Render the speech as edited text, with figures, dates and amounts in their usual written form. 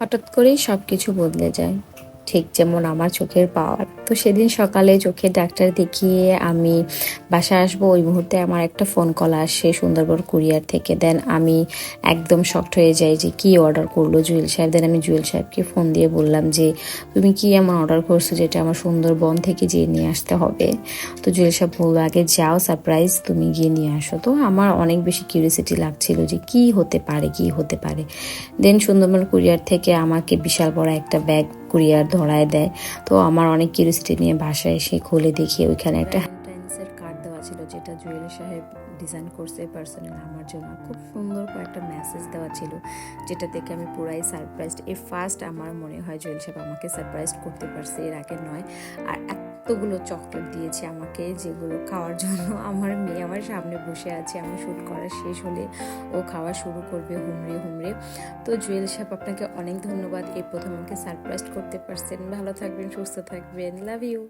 হঠাৎ করেই সব কিছু বদলে যায়, ঠিক যেমন আমার চোখের পাওয়ার। তো সেদিন সকালে চোখের ডাক্তার দেখিয়ে আমি বাসায় আসবো, ওই মুহূর্তে আমার একটা ফোন কল আসে সুন্দরবন কুরিয়ার থেকে। দেন আমি একদম শকড হয়ে যাই যে কি অর্ডার করলো জুয়েল সাহেব। দেন আমি জুয়েল সাহেবকে ফোন দিয়ে বললাম যে তুমি কি এমন অর্ডার করছো যেটা আমার সুন্দরবন থেকে যেয়ে নিয়ে আসতে হবে। তো জুয়েল সাহেব বললো আগে যাও, সারপ্রাইজ তুমি গিয়ে নিয়ে আসো। তো আমার অনেক বেশি কিউরিয়াসিটি লাগছিল যে কি হতে পারে কি হতে পারে। দেন সুন্দরবন কুরিয়ার থেকে আমাকে বিশাল বড় একটা ব্যাগ কুরিয়ার ধরায় দেয়। তো আমার অনেক কিউরিয়াসিটি নিয়ে বাসায় এসে খুলে দেখি ওইখানে একটা ভ্যালেন্টাইন্সের কার্ড দেওয়া ছিল, যেটা জুয়েল সাহেব ডিজাইন করছে পার্সোনাল আমার জন্য। খুব সুন্দর একটা মেসেজ দেওয়া ছিল, যেটা দেখে আমি পুরাই সারপ্রাইজড। এই ফার্স্ট আমার মনে হয় জুয়েল সাহেব আমাকে সারপ্রাইজ করতে পারছে, এর আগে নয়। আর এতগুলো চকলেট দিয়েছে আমাকে, যেগুলো খাওয়ার জন্য আমার মেয়ে আমার সামনে বসে আছে। আমি শ্যুট করা শেষ হলে ও খাওয়া শুরু করবে হুমড়ে হুমড়ে। তো জুয়েল সাহেব আপনাকে অনেক ধন্যবাদ, এই প্রথম আমাকে সারপ্রাইজ করতে পারছেন। ভালো থাকবেন, সুস্থ থাকবেন, লাভ ইউ।